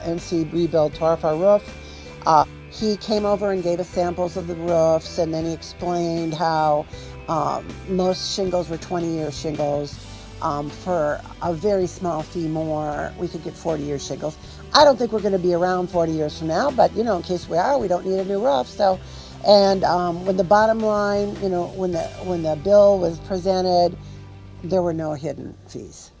NC Rebuild tore off our roof. He came over and gave us samples of the roofs, and then he explained how most shingles were 20-year shingles. For a very small fee more, we could get 40-year shingles. I don't think we're going to be around 40 years from now, but, in case we are, we don't need a new roof. So, and when the bottom line, when the bill was presented, there were no hidden fees.